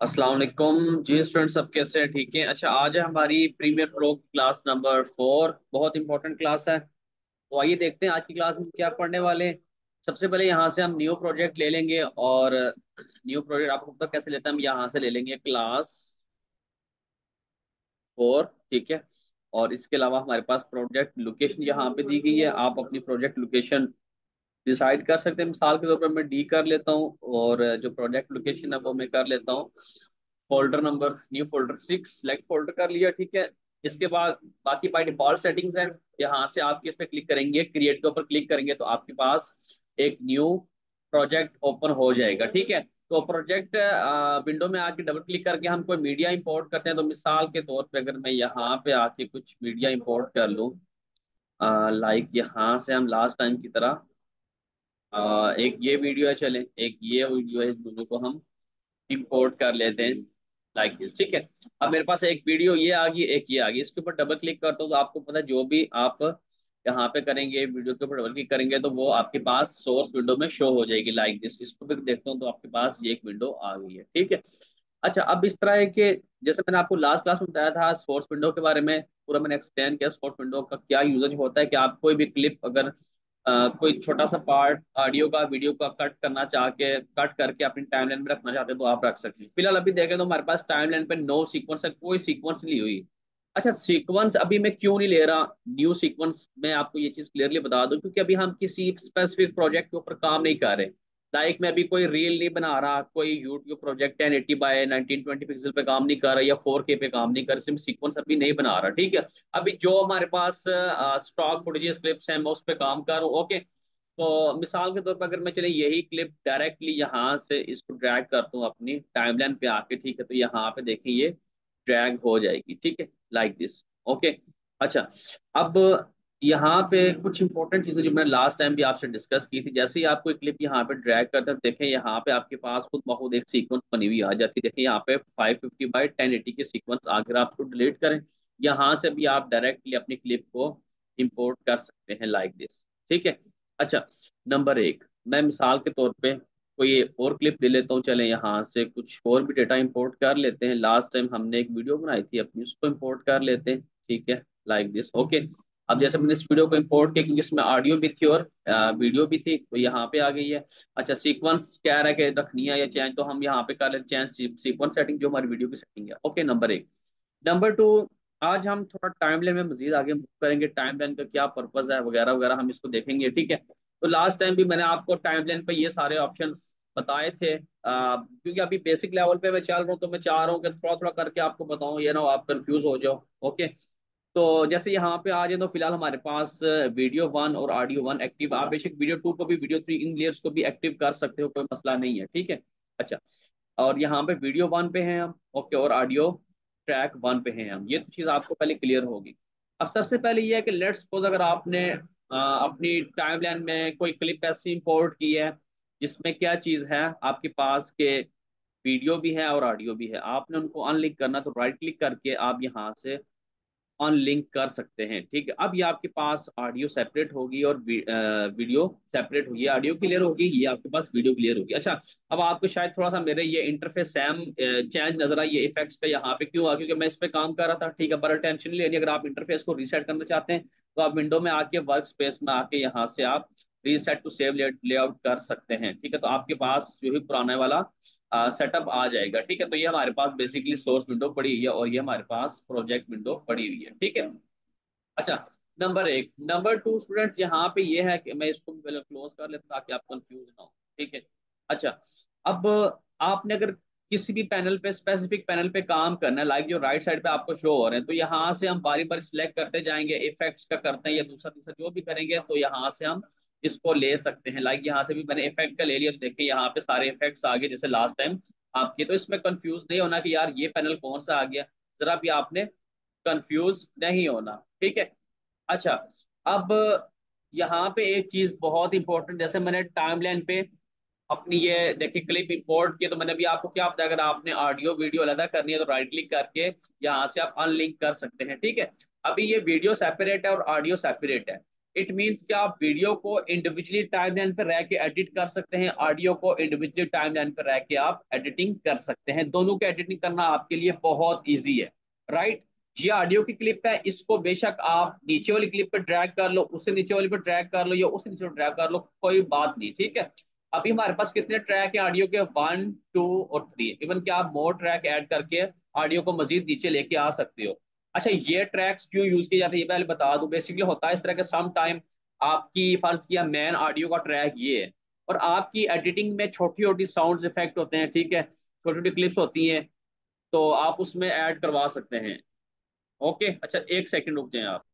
अस्सलाम वालेकुम जी स्टूडेंट, सब कैसे हैं? ठीक है। अच्छा, आज है हमारी प्रीमियर प्रो क्लास नंबर 4। बहुत इंपॉर्टेंट क्लास है। तो आइए देखते हैं आज की क्लास में क्या पढ़ने वाले हैं। सबसे पहले यहाँ से हम न्यू प्रोजेक्ट ले लेंगे, और न्यू प्रोजेक्ट आपको पता कैसे लेते हैं, हम यहाँ से ले लेंगे क्लास 4। ठीक है। और इसके अलावा हमारे पास प्रोजेक्ट लोकेशन यहाँ पे दी गई है। आप अपनी प्रोजेक्ट लोकेशन डिसाइड कर सकते हैं। मिसाल के तौर पर मैं डी कर लेता हूँ, और जो प्रोजेक्ट लोकेशन है वो मैं कर लेता हूँ folder number, new folder 6 select folder कर लिया। ठीक है। इसके बाद बाकी बाय डिफॉल्ट सेटिंग्स है। यहाँ से आप इस पे क्लिक करेंगे, क्रिएट के ऊपर क्लिक करेंगे तो आपके पास एक न्यू प्रोजेक्ट ओपन हो जाएगा। ठीक है। तो प्रोजेक्ट विंडो में आके डबल क्लिक करके हम कोई मीडिया इंपोर्ट करते हैं। तो मिसाल के तौर पे अगर मैं यहाँ पे आके कुछ मीडिया इंपोर्ट कर लूँ, लाइक यहाँ से हम लास्ट टाइम की तरह एक ये वीडियो है, चलें एक ये वीडियो है, इस दोनों को हम इंपोर्ट कर लेते हैं लाइक दिस। ठीक है। अब मेरे पास एक वीडियो ये आ गई, एक ये आ गई। इसके ऊपर डबल क्लिक करता हूँ तो आपको पता है जो भी आप यहाँ पे करेंगे, वीडियो के ऊपर डबल क्लिक करेंगे तो वो आपके पास सोर्स विंडो में शो हो जाएगी लाइक दिस। इसको भी देखता हूँ तो आपके पास ये एक विंडो आ गई है। ठीक है। अच्छा, अब इस तरह है कि जैसे मैंने आपको लास्ट क्लास में बताया था सोर्स विंडो के बारे में, पूरा मैंने एक्सप्लेन किया सोर्स विंडो का क्या यूजेज होता है। कि आप कोई भी क्लिप अगर कोई छोटा सा पार्ट ऑडियो का वीडियो का कट करना चाह के कट करके अपनी टाइमलाइन में रखना चाहते हैं तो आप रख सकते हैं। फिलहाल अभी देखें तो हमारे पास टाइमलाइन पे नो सीक्वेंस है, कोई सीक्वेंस नहीं ली हुई। अच्छा, सीक्वेंस अभी मैं क्यों नहीं ले रहा न्यू सीक्वेंस, मैं आपको ये चीज क्लियरली बता दूं, क्योंकि अभी हम किसी स्पेसिफिक प्रोजेक्ट के ऊपर काम नहीं कर रहे। लाइक मैं अभी कोई रील नहीं बना रहा, कोई यूट्यूब प्रोजेक्ट 1080 बाय 1920 पिक्सल पे काम नहीं कर रहा, या 4K पे काम नहीं कर रहा, सिर्फ सीक्वेंस अभी नहीं बना रहा। ठीक है। अभी जो हमारे पास स्टॉक फुटेजेस क्लिप्स हैं मैं उस पर काम कर रहा हूँ। ओके। तो मिसाल के तौर पर अगर मैं चले यही क्लिप डायरेक्टली यहाँ से इसको ड्रैग करता हूँ अपनी टाइमलाइन पे आके, ठीक है, तो यहाँ पे देखिए ये ड्रैग हो जाएगी। ठीक है, लाइक दिस। ओके। अच्छा, अब यहाँ पे कुछ इंपॉर्टेंट चीजें जो मैंने लास्ट टाइम भी आपसे डिस्कस की थी, जैसे ही आप कोई क्लिप यहाँ पे ड्रैग करते हैं देखें यहाँ पे आपके पास खुद ब खुद एक सीक्वेंस बनी हुई आ जाती है। देखिए यहाँ पे 550 बाई 1080 की सीक्वेंस, अगर आपको डिलीट करें यहाँ से भी आप डायरेक्टली अपनी क्लिप को इंपोर्ट कर सकते हैं लाइक दिस। ठीक है। अच्छा, नंबर एक, मैं मिसाल के तौर पे कोई और क्लिप ले लेता हूँ। चलें यहाँ से कुछ और भी डेटा इंपोर्ट कर लेते हैं। लास्ट टाइम हमने एक वीडियो बनाई थी अपनी, उसको इंपोर्ट कर लेते हैं। ठीक है, लाइक दिस। ओके। अब जैसे मैंने इस वीडियो को इंपोर्ट किया क्योंकि इसमें ऑडियो भी थी और वीडियो भी थी, तो यहाँ पे आ गई है। अच्छा, सीक्वेंस क्या रहा है कि रखनी है या चेंज, तो हम यहाँ पे कर लेते चेंज सीक्वेंस सेटिंग, जो हमारी वीडियो की सेटिंग है। ओके, नंबर एक। नंबर टू, आज हम थोड़ा टाइमलाइन में मजीद आगे मूव करेंगे, टाइमलाइन का क्या पर्पज है वगैरह वगैरह हम इसको देखेंगे। ठीक है। तो लास्ट टाइम भी मैंने आपको टाइमलाइन पे ये सारे ऑप्शंस बताए थे, क्योंकि अभी बेसिक लेवल पे मैं चल रहा हूँ तो मैं चाह रहा हूँ कि थोड़ा थोड़ा करके आपको बताऊँ, ये ना हो आप कंफ्यूज हो जाओ। ओके। तो जैसे यहाँ पे आ जाए तो फिलहाल हमारे पास वीडियो 1 और ऑडियो 1 एक्टिव। आप बेशक वीडियो 2 को भी, वीडियो 3 इन लेयर्स को भी एक्टिव कर सकते हो, कोई मसला नहीं है। ठीक है। अच्छा, और यहाँ पे वीडियो 1 पे हैं हम, ओके, और ऑडियो ट्रैक 1 पे हैं हम। ये तो चीज़ आपको पहले क्लियर होगी। अब सबसे पहले ये है कि लेट्स सपोज अगर आपने अपनी टाइमलाइन में कोई क्लिप ऐसी इंपोर्ट की है जिसमें क्या चीज़ है आपके पास के वीडियो भी है और ऑडियो भी है, आपने उनको अनलिंक करना तो राइट क्लिक करके आप यहाँ से अनलिंक कर सकते हैं। ठीक है। अब ये आपके पास ऑडियो सेपरेट होगी और वीडियो सेपरेट होगी, ऑडियो क्लियर होगी, ये आपके पास वीडियो क्लियर होगी। अच्छा, अब आपको शायद थोड़ा सा मेरे ये इंटरफेस सैम चेंज नजर आए, ये इफेक्ट्स का यहाँ पे क्यों आ, क्योंकि मैं इस पे काम कर रहा था। ठीक है, पर टेंशन नहीं लेनी। अगर आप इंटरफेस को रीसेट करना चाहते हैं तो आप विंडो में आके वर्क स्पेस में आके यहाँ से आप रीसेट टू सेव लेआउट कर सकते हैं। ठीक है। तो आपके पास जो है पुराने वाला सेटअप आ जाएगा। ठीक है। तो ये हमारे पास बेसिकली सोर्स विंडो पड़ी हुई है और ये हमारे पास प्रोजेक्ट विंडो पड़ी हुई है। ठीक है। अच्छा, नंबर एक। नंबर टू स्टूडेंट्स, यहाँ पे ये है कि मैं इसको भी पहले क्लोज कर लेता ताकि आप कंफ्यूज ना हो। ठीक है। अच्छा, अब आपने अगर किसी भी पैनल पे, स्पेसिफिक पैनल पे काम करना है, लाइक जो राइट साइड पे आपको शो हो रहे हैं, तो यहाँ से हम बारी बारी सिलेक्ट करते जाएंगे। इफेक्ट्स का करते हैं या दूसरा तीसरा जो भी करेंगे तो यहाँ से हम इसको ले सकते हैं। लाइक यहाँ से भी मैंने इफेक्ट का ले लिया तो देखिए यहाँ पे सारे इफेक्ट्स आ गए जैसे लास्ट टाइम आपके। तो इसमें कंफ्यूज नहीं होना कि यार ये पैनल कौन सा आ गया, जरा भी आपने कंफ्यूज नहीं होना। ठीक है। अच्छा, अब यहाँ पे एक चीज बहुत इंपॉर्टेंट, जैसे मैंने टाइमलाइन पे अपनी ये देखिए क्लिप इंपोर्ट किया तो मैंने भी आपको क्या बताया, अगर आपने ऑडियो वीडियो अलग करनी है तो राइट क्लिक करके यहाँ से आप अनलिंक कर सकते हैं। ठीक है। अभी ये वीडियो सेपरेट है और ऑडियो सेपरेट है, इट मीन्स कि आप वीडियो को इंडिविजुअली टाइमलाइन पर रह के एडिट कर सकते हैं, ऑडियो को इंडिविजुअली टाइमलाइन पर रह के आप एडिटिंग कर सकते हैं। दोनों की एडिटिंग करना आपके लिए बहुत ईजी है, राइट। ये ऑडियो की क्लिप है, इसको बेशक आप नीचे वाली क्लिप पे ड्रैग कर लो, उससे नीचे वाली पे ड्रैग कर लो, या उससे नीचे ड्रैग कर लो, कोई बात नहीं, ठीक है। अभी हमारे पास कितने ट्रैक है ऑडियो के? 1, 2 और 3। इवन कि आप मोर ट्रैक ऐड करके ऑडियो को मजीद नीचे लेके आ सकते हो। अच्छा, ये ट्रैक्स क्यों यूज किए जाते हैं ये पहले बता दूं। बेसिकली होता है इस तरह के, सम टाइम आपकी फर्ज किया मेन ऑडियो का ट्रैक ये है, और आपकी एडिटिंग में छोटी छोटी साउंड इफेक्ट होते हैं, ठीक है, छोटी छोटी क्लिप्स होती हैं, तो आप उसमें ऐड करवा सकते हैं। ओके, अच्छा एक सेकंड रुक जाएं आप।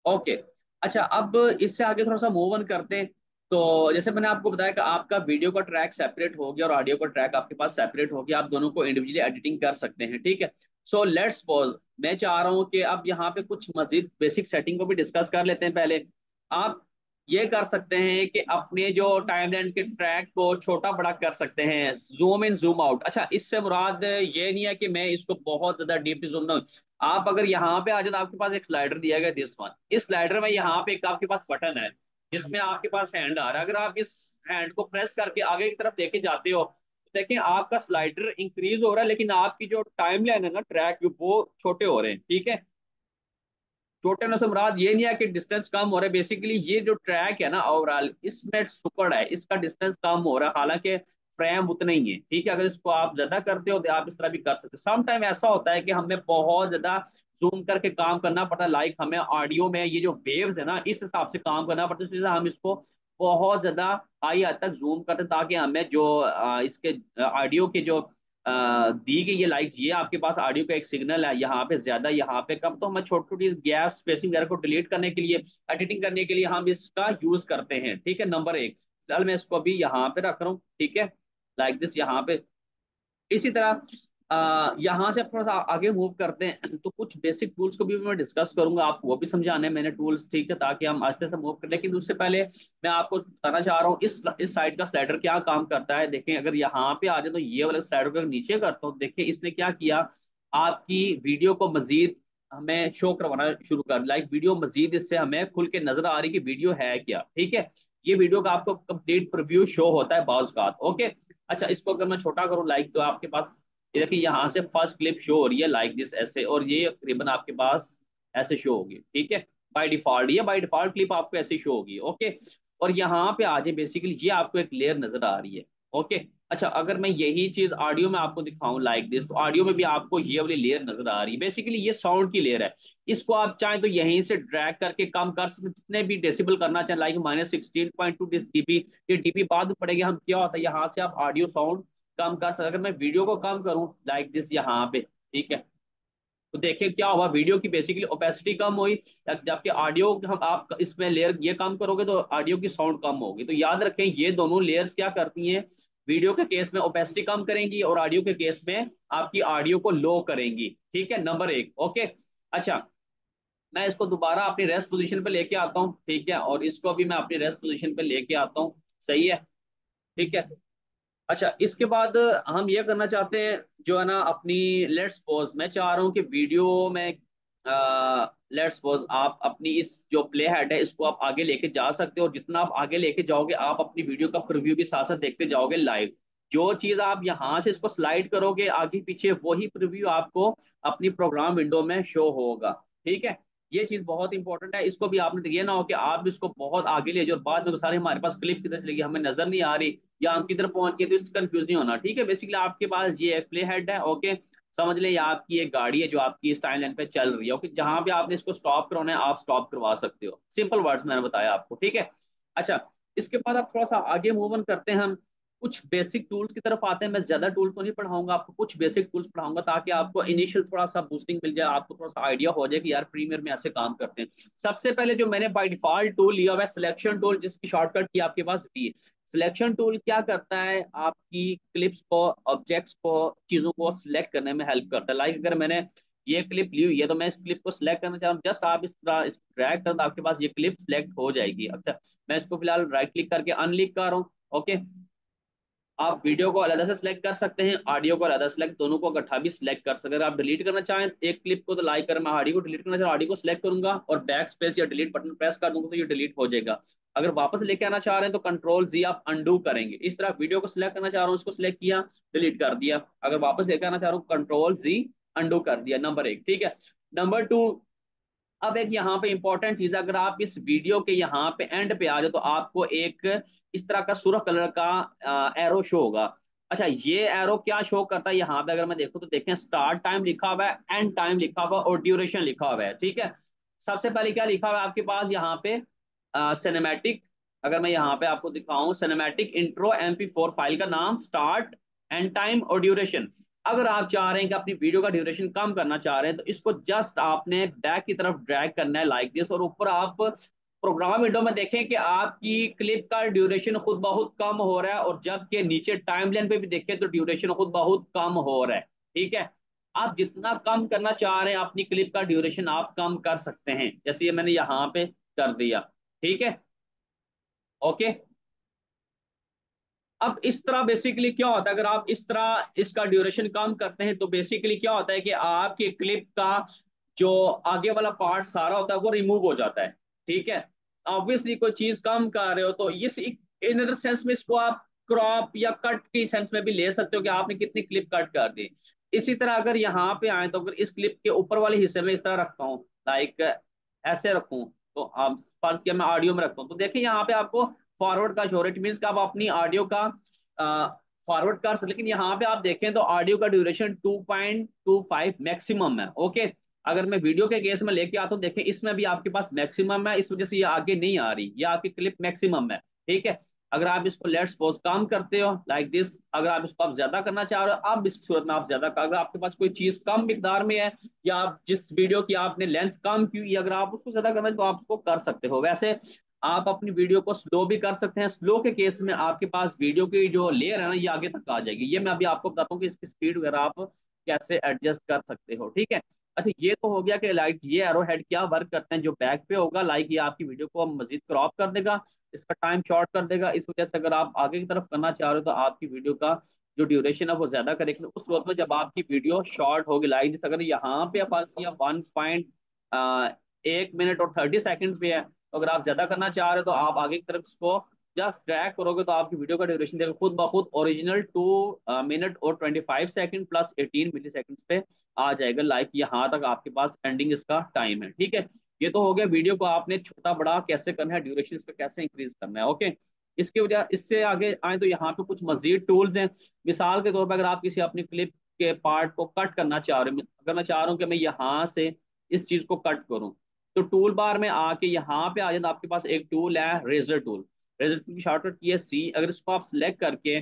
ओके, अच्छा अब इससे आगे थोड़ा सा मूव ऑन करते हैं। तो जैसे मैंने आपको बताया कि आपका वीडियो का ट्रैक सेपरेट हो गया और ऑडियो का ट्रैक आपके पास सेपरेट हो गया, आप दोनों को इंडिविजुअली एडिटिंग कर सकते हैं, ठीक है। सो लेट्स सपोज मैं चाह रहा हूँ कि अब यहाँ पे कुछ मजीद बेसिक सेटिंग को भी डिस्कस कर लेते हैं पहले। आप ये कर सकते हैं कि अपने जो टाइमलाइन के ट्रैक को छोटा बड़ा कर सकते हैं, जूम इन जूम आउट। अच्छा, इससे मुराद ये नहीं है कि मैं इसको बहुत ज्यादा डीप जूम ना, आप अगर यहाँ पे आ जाओ तो आपके पास एक स्लाइडर दिया गया दिस वन, इस स्लाइडर में यहाँ पे एक आपके पास बटन है जिसमें आपके पास हैंड आ रहा है। अगर आप इस हैंड को प्रेस करके आगे की तरफ लेके जाते हो तो देखिए आपका स्लाइडर इंक्रीज हो रहा है, लेकिन आपकी जो टाइम लाइन है ना ट्रैक, वो छोटे हो रहे हैं, ठीक है। छोटे होने से मुराद ये नहीं है कि डिस्टेंस कम हो रहा है, बेसिकली ये जो ट्रैक है ना ओवरऑल इसमें सुकड़ है, इसका डिस्टेंस कम हो रहा है, हालांकि फ्रेम उतना ही है, ठीक है। अगर इसको आप ज्यादा करते हो तो आप इस तरह भी कर सकते हो। सम टाइम ऐसा होता है कि हमें बहुत ज्यादा जूम करके काम करना पड़ता है, लाइक हमें ऑडियो में ये जो वेव्स है ना इस हिसाब से काम करना पड़ता है, इसलिए हम इसको बहुत ज्यादा हाई हद तक जूम करते हैं, ताकि हमें जो इसके ऑडियो के जो दी गई ये लाइक्स, ये आपके पास ऑडियो का एक सिग्नल है, यहाँ पे ज्यादा यहाँ पे कम, तो हमें छोटी छोटी गैप स्पेसिंग वगैरह को डिलीट करने के लिए, एडिटिंग करने के लिए हम इसका यूज करते हैं, ठीक है। नंबर एक, फिलहाल मैं इसको अभी यहाँ पे रख रहा हूँ, ठीक है, लाइक दिस यहाँ पे। इसी तरह यहाँ से आप थोड़ा सा आगे मूव करते हैं तो कुछ बेसिक टूल्स को भी मैं डिस्कस करूंगा, आपको वो भी समझाने हैं मैंने टूल्स, ठीक है, ताकि हम आस्ते आस्ते मूव करें। लेकिन उससे पहले मैं आपको बताना चाह रहा हूँ इस साइड का स्लाइडर क्या काम करता है। देखें, अगर यहाँ पे आ जाए तो ये वाले स्लाइडर को अगर नीचे करता हूँ, देखिए इसने क्या किया, आपकी वीडियो को मजीद हमें शो करवाना शुरू कर, लाइक वीडियो मजीद इससे हमें खुल के नजर आ रही कि वीडियो है क्या, ठीक है। ये वीडियो का आपको कंप्लीट प्रीव्यू शो होता है बाज़ का, ओके। अच्छा, इसको अगर मैं छोटा करूँ लाइक, तो आपके पास ये देखिए यहाँ से फर्स्ट क्लिप शो हो रही है लाइक दिस ऐसे, और ये तकरीबन आपके पास ऐसे शो होगी, ठीक है। बाय डिफॉल्ट ये बाय डिफॉल्ट क्लिप आपको ऐसे शो होगी, ओके। और यहाँ पे आ जाए, बेसिकली ये आपको एक लेयर नजर आ रही है, ओके। अच्छा, अगर मैं यही चीज ऑडियो में आपको दिखाऊं लाइक दिस, तो ऑडियो में भी आपको ये वाली लेयर नजर आ रही है, बेसिकली ये साउंड की लेयर है। इसको आप चाहें तो यहीं से ड्रैग करके कम कर सकते हैं, जितने भी डेसिबल करना चाहें, लाइक -16.2 dB, ये डीबी बाद में पड़ेगा, हम क्या होता है यहाँ से आप ऑडियो साउंड कम कर सकते। अगर मैं वीडियो को कम करूं लाइक दिस यहाँ पे, ठीक है, तो देखिए क्या हुआ, वीडियो की बेसिकली ओपेसिटी कम हुई, जबकि ऑडियो हम आप इसमें लेयर ये कम करोगे तो ऑडियो की साउंड कम होगी। तो याद रखें ये दोनों लेयर्स क्या करती हैं, वीडियो के केस में ओपेसिटी कम करेंगी और ऑडियो के केस में आपकी ऑडियो को लो करेंगी, ठीक है, नंबर एक, ओके। अच्छा, मैं इसको दोबारा अपनी रेस्ट पोजीशन पे लेके आता हूँ, ठीक है, और इसको भी मैं अपनी रेस्ट पोजीशन पे लेके आता हूँ, सही है, ठीक है। अच्छा, इसके बाद हम ये करना चाहते हैं जो है ना अपनी, लेट्स सपोज मैं चाह रहा हूँ कि वीडियो में लेट्स सपोज आप अपनी इस जो प्ले हेड है इसको आप आगे लेके जा सकते हो, और जितना आप आगे लेके जाओगे आप अपनी वीडियो का प्रीव्यू भी साथ साथ देखते जाओगे लाइव। जो चीज आप यहाँ से इसको स्लाइड करोगे आगे पीछे, वही प्रीव्यू आपको अपनी प्रोग्राम विंडो में शो होगा, ठीक है। ये चीज बहुत इंपॉर्टेंट है, इसको भी आपने, ये ना हो कि आप इसको बहुत आगे ले जाओ और बाद में सारे हमारे पास क्लिप किधर चलेगी हमें नजर नहीं आ रही, या हम किधर पहुंच गए, तो इससे कंफ्यूज नहीं होना, ठीक है। बेसिकली आपके पास ये एक प्ले हेड है, ओके। समझ लें ये आपकी एक गाड़ी है जो आपकी इस टाइम लाइन पे चल रही है, ओके, जहां पे आपने इसको स्टॉप करवाना है आप स्टॉप करवा सकते हो। सिंपल वर्ड्स मैंने बताया आपको, ठीक है। अच्छा, इसके बाद आप थोड़ा सा आगे मूव ऑन करते हैं, हम कुछ बेसिक टूल्स की तरफ आते हैं। मैं ज्यादा टूल्स तो नहीं पढ़ाऊंगा आपको, कुछ बेसिक टूल्स पढ़ाऊंगा ताकि आपको इनिशियल थोड़ा सा बूस्टिंग मिल जाए, आपको थोड़ा सा आइडिया हो जाए कि यार प्रीमियर में ऐसे काम करते हैं। सबसे पहले जो मैंने बाय डिफॉल्ट टूल लिया हुआ है सिलेक्शन टूल, जिसकी शॉर्टकट की आपके पास भी है। सिलेक्शन टूल क्या करता है, आपकी क्लिप्स को, ऑब्जेक्ट्स को, चीजों को सिलेक्ट करने में हेल्प करता है। लाइक अगर मैंने ये क्लिप ली हुई है तो मैं इस क्लिप को सिलेक्ट करना चाह रहा हूँ, जस्ट आप इस तरह इस ड्रैग कर, आपके पास ये क्लिप सिलेक्ट हो जाएगी। अच्छा, मैं इसको फिलहाल राइट क्लिक करके अनलिक कर रहा हूँ, ओके। आप वीडियो को अलग से सिलेक्ट कर सकते हैं, ऑडियो को अलग सेलेक्ट, दोनों को इकट्ठा भी सिलेक्ट कर सकते हैं। अगर आप डिलीट करना चाहें एक क्लिप को तो लाइक कर, मैं ऑडियो को डिलीट करना चाहूँ ऑडियो को सिलेक्ट करूंगा और बैक स्पेस या डिलीट बटन प्रेस कर दूंगा तो ये डिलीट हो जाएगा। अगर वापस लेके आना चाह रहे हैं तो कंट्रोल जी आप अंडू करेंगे। इस तरह वीडियो को सिलेक्ट करना चाह रहा हूँ, उसको सिलेक्ट किया, डिलीट कर दिया। अगर वापस लेके आना चाह रहा हूँ कंट्रोल जी अंडू कर दिया, नंबर एक, ठीक है। नंबर टू, अब एक यहाँ पे इंपॉर्टेंट चीज है, अगर आप इस वीडियो के यहाँ पे एंड पे आ जाओ तो आपको एक इस तरह का सुर्ख कलर का एरो शो होगा। अच्छा, ये एरो क्या शो करता है, यहाँ पे अगर मैं देखूँ तो देखें स्टार्ट टाइम लिखा हुआ है, एंड टाइम लिखा हुआ है और ड्यूरेशन लिखा हुआ है, ठीक है। सबसे पहले क्या लिखा हुआ है आपके पास यहाँ पे, सिनेमैटिक, अगर मैं यहाँ पे आपको दिखाऊं, सिनेमैटिक इंट्रो MP4 फाइल का नाम, स्टार्ट, एंड टाइम और ड्यूरेशन। अगर आप चाह रहे हैं कि अपनी वीडियो का ड्यूरेशन कम करना चाह रहे हैं तो इसको जस्ट आपने बैक की तरफ ड्रैग करना है लाइक दिस, और ऊपर आप प्रोग्राम विंडो में देखें कि आपकी क्लिप का ड्यूरेशन खुद बहुत कम हो रहा है, और जबकि नीचे टाइमलाइन पे भी देखें तो ड्यूरेशन खुद बहुत कम हो रहा है, ठीक है। आप जितना कम करना चाह रहे हैं अपनी क्लिप का ड्यूरेशन आप कम कर सकते हैं, जैसे ये मैंने यहाँ पे कर दिया, ठीक है, ओके। अब इस तरह बेसिकली क्या होता है, अगर आप इस तरह इसका ड्यूरेशन कम करते हैं तो बेसिकली क्या होता है कि आपकी क्लिप का जो आगे वाला पार्ट सारा होता है वो रिमूव हो जाता है, ठीक है। ऑब्वियसली कोई चीज कम कर रहे हो तो इस इन अदर सेंस में इसको आप क्रॉप या कट की सेंस में भी ले सकते हो कि आपने कितनी क्लिप कट कर दी। इसी तरह अगर यहाँ पे आए तो अगर इस क्लिप के ऊपर वाले हिस्से में इस तरह रखता हूँ, लाइक ऐसे रखूँ, तो आप फर्ज किया मैं ऑडियो में रखता हूँ तो देखिए यहाँ पे आपको फॉरवर्ड का शो है, इट मीन कि आप अपनी ऑडियो का फॉरवर्ड कर सकते, लेकिन यहाँ पे आप देखें तो ऑडियो का ड्यूरेशन 2.25 मैक्सिमम है, ओके। अगर मैं वीडियो के केस में लेके आता हूँ, देखें इसमें भी आपके पास मैक्सिमम है, इस वजह से ये आगे नहीं आ रही, ये आपकी क्लिप मैक्सिमम है, ठीक है। अगर आप इसको लेट्स सपोज कम करते हो लाइक दिस, अगर आप इसको आप ज्यादा करना चाह रहे हो अब इस सूरत में आप ज्यादा कर, अगर आपके पास कोई चीज कम मिकदार में है या आप जिस वीडियो की आपने लेंथ कम की, अगर आप उसको ज्यादा करना है तो आप उसको कर सकते हो। वैसे आप अपनी वीडियो को स्लो भी कर सकते हैं, स्लो के केस में आपके पास वीडियो की जो लेयर है ना ये आगे तक आ जाएगी। ये मैं अभी आपको बताता हूँ कि इसकी स्पीड वगैरह आप कैसे एडजस्ट कर सकते हो, ठीक है। अच्छा, ये तो हो गया कि लाइक ये एरो हेड क्या वर्क करते हैं, जो बैक पे होगा लाइक ये आपकी वीडियो को मजीद क्रॉप कर देगा, इसका टाइम शॉर्ट कर देगा। इस वजह से अगर आप आगे की तरफ करना चाह रहे हो तो आपकी वीडियो का जो ड्यूरेशन है वो ज्यादा करेगा। उस वक्त में जब आपकी वीडियो शॉर्ट होगी लाइक अगर यहाँ पे आप 1.1 मिनट और 30 सेकंड पे है, तो अगर आप ज्यादा करना चाह रहे हो तो आप आगे की तरफ इसको जस्ट ड्रैग करोगे तो आपकी वीडियो का ड्यूरेशन देखो खुद ब खुद ओरिजिनल 2 मिनट और 25 सेकंड प्लस 18 मिली सेकंड पे आ जाएगा, लाइक यहाँ तक आपके पास एंडिंग इसका टाइम है, ठीक है। ये तो हो गया वीडियो को आपने छोटा बड़ा कैसे करना है, ड्यूरेशन इसका कैसे इंक्रीज करना है, ओके। इसके वजह इससे आगे आए तो यहाँ पे कुछ मजीद टूल्स हैं। मिसाल के तौर पर अगर आप किसी अपनी क्लिप के पार्ट को कट करना चाह रहे हो, अगर मैं चाह रहा हूँ कि मैं यहाँ से इस चीज को कट करूँ, तो टूल बार में आके यहाँ पे आ जाए तो आपके पास एक टूल है रेजर टूल। रेजर टूल की शॉर्टकट की है C। अगर इसको आप सिलेक्ट करके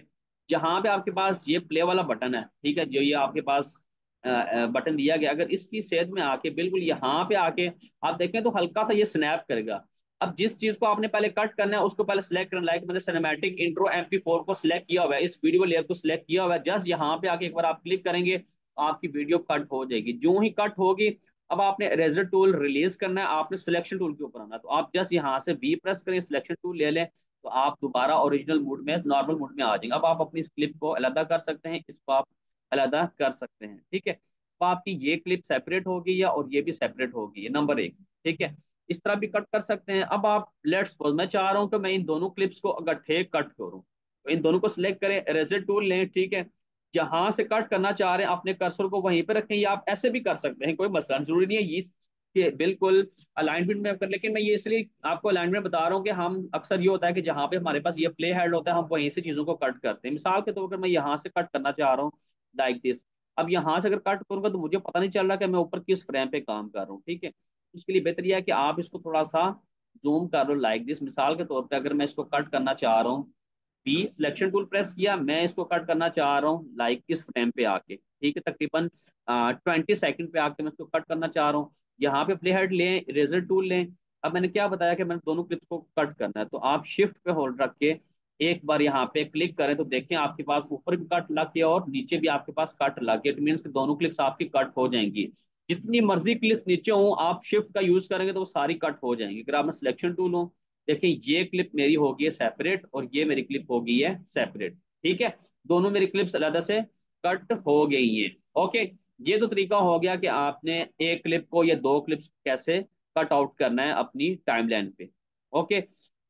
जहाँ पे आपके पास ये प्ले वाला बटन है, ठीक है, जो ये आपके पास बटन दिया गया, अगर इसकी सेध में आके बिल्कुल यहाँ पे आके आप देखें तो हल्का सा ये स्नैप करेगा। अब जिस चीज को आपने पहले कट करना है उसको पहले सिलेक्ट करना, लाइक मैंने सिनेमैटिक इंट्रो MP4 को सिलेक्ट किया हुआ है, इस वीडियो लेयर को सिलेक्ट किया हुआ है, जस्ट यहाँ पे आके एक बार आप क्लिक करेंगे तो आपकी वीडियो कट हो जाएगी। जो ही कट होगी अब आपने इरेजर टूल रिलीज करना है, आपने सिलेक्शन टूल के ऊपर आना है, तो आप जस्ट यहाँ से V प्रेस करें, सिलेक्शन टूल ले लें, तो आप दोबारा ओरिजिनल मूड में नॉर्मल मूड में आ जाएंगे। अब आप अपनी इस क्लिप को अलग कर सकते हैं, इसको आप अलग कर सकते हैं, ठीक है। तो आपकी ये क्लिप सेपरेट होगी या और ये भी सेपरेट होगी, ये नंबर एक, ठीक है। इस तरह भी कट कर सकते हैं। अब आप लेट्स सपोज मैं चाह रहा हूँ कि मैं इन दोनों क्लिप्स को इकट्ठे कट करूँ, तो इन दोनों को सिलेक्ट करें, इरेजर टूल लें, ठीक है। जहां से कट करना चाह रहे हैं अपने कर्सर को वहीं पे रखें, या आप ऐसे भी कर सकते हैं, कोई मसला नहीं, जरूरी नहीं है ये कि बिल्कुल अलाइनमेंट में कर, लेकिन मैं ये इसलिए आपको अलाइनमेंट बता रहा हूँ कि हम अक्सर ये होता है कि जहाँ पे हमारे पास ये प्ले हेड होता है हम वहीं से चीजों को कट करते हैं। मिसाल के तौर पर मैं यहाँ से कट करना चाह रहा हूँ लाइक दिस, अब यहाँ से अगर कट करूंगा तो मुझे पता नहीं चल रहा कि मैं ऊपर किस फ्रेम पे काम कर रहा हूँ, ठीक है। उसके लिए बेहतर यह है कि आप इसको थोड़ा सा जूम कर लो, लाइक दिस। मिसाल के तौर पे अगर मैं इसको कट करना चाह रहा हूँ, बी सिलेक्शन टूल प्रेस किया, मैं इसको कट करना चाह रहा हूँ लाइक इस फ्रेम पे आके, ठीक है, तकरीबन 20 सेकंड पे आके मैं इसको कट करना चाह रहा हूँ। यहाँ पे प्ले हेड लें, इरेजर टूल लें। अब मैंने क्या बताया कि मैंने दोनों क्लिप्स को कट करना है, तो आप शिफ्ट पे होल्ड रख के एक बार यहाँ पे क्लिक करें तो देखें आपके पास ऊपर भी कट लग गया और नीचे भी आपके पास कट लग गया। इट मीन्स कि दोनों क्लिप्स आपकी कट हो जाएंगी। जितनी मर्जी क्लिप नीचे हो, आप शिफ्ट का यूज करेंगे तो वो सारी कट हो जाएंगी। अगर आप में सिलेक्शन टूल हो, देखिए ये क्लिप मेरी होगी है सेपरेट और ये मेरी क्लिप होगी है सेपरेट, ठीक है। दोनों मेरी क्लिप्स अलग से कट हो गई हैं। ओके, ये तो तरीका हो गया कि आपने एक क्लिप को या दो क्लिप्स कैसे कट आउट करना है अपनी टाइमलाइन पे। ओके।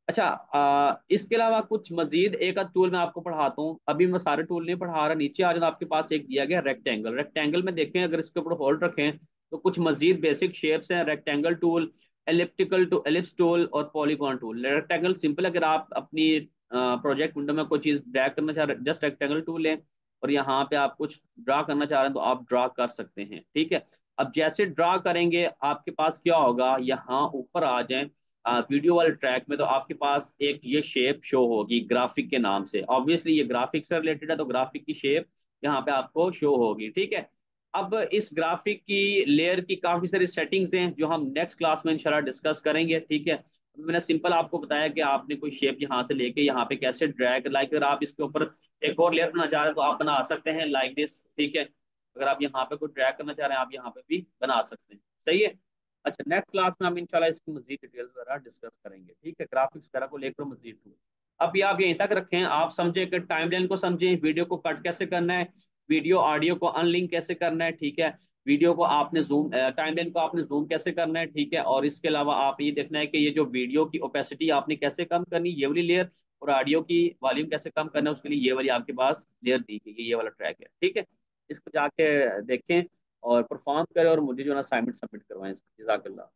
अच्छा, इसके अलावा कुछ मजीद एक आध टूल मैं आपको पढ़ाता हूँ। अभी मैं सारे टूल नहीं पढ़ा रहा, नीचे आ जाना, आपके पास एक दिया गया रेक्टेंगल। रेक्टेंगल में देखें, अगर इसके ऊपर होल्ड रखें तो कुछ मजीद बेसिक शेप्स हैं। Rectangle tool, elliptical to ellipse tool और पॉलीगॉन टूल। रेक्टेंगल सिंपल, अगर आप अपनी प्रोजेक्ट विंडो में कोई चीज ड्रैग करना चाह रहे हैं, जस्ट रेक्टेंगल टूल लें और यहाँ पे आप कुछ ड्रा करना चाह रहे हैं तो आप ड्रा कर सकते हैं, ठीक है। अब जैसे ड्रा करेंगे आपके पास क्या होगा, यहाँ ऊपर आ जाए वीडियो वाले ट्रैक में, तो आपके पास एक ये शेप शो होगी ग्राफिक के नाम से। ऑब्वियसली ये ग्राफिक से रिलेटेड है तो ग्राफिक की शेप यहाँ पे आपको शो होगी, ठीक है। अब इस ग्राफिक की लेयर की काफी सारी सेटिंग्स हैं जो हम नेक्स्ट क्लास में इंशाल्लाह डिस्कस करेंगे, ठीक है। अभी मैंने सिंपल आपको बताया कि आपने कोई शेप यहाँ से लेके यहाँ पे कैसे ड्रैग, लाइक अगर आप इसके ऊपर एक और लेयर बनाना चाह रहे हैं तो आप बना सकते हैं लाइक दिस, ठीक है। अगर आप यहाँ पे कोई ड्रैग करना चाह रहे हैं आप यहाँ पे भी बना सकते हैं, सही है। अच्छा, नेक्स्ट क्लास में हम इंशाल्लाह इसकी मजीद डिटेल्स वगैरह डिस्कस करेंगे, ठीक है, ग्राफिक्स वगैरह को लेकर मजीद टूल। अब ये आप यहीं तक रखें, आप समझे कि टाइमलाइन को समझें, वीडियो को कट कैसे करना है, वीडियो ऑडियो को अनलिंक कैसे करना है, ठीक है। वीडियो को आपने जूम, टाइमलाइन को आपने जूम कैसे करना है, ठीक है। और इसके अलावा आप ये देखना है कि ये जो वीडियो की ओपेसिटी आपने कैसे कम करनी, ये वाली लेयर, और ऑडियो की वॉल्यूम कैसे कम करना है, उसके लिए ये वाली आपके पास लेयर दी गई है, ये वाला ट्रैक है, ठीक है। इसको जाके देखें और परफॉर्म करें और मुझे जो है असाइनमेंट सबमिट करवाएं। जज़ाकल्लाह।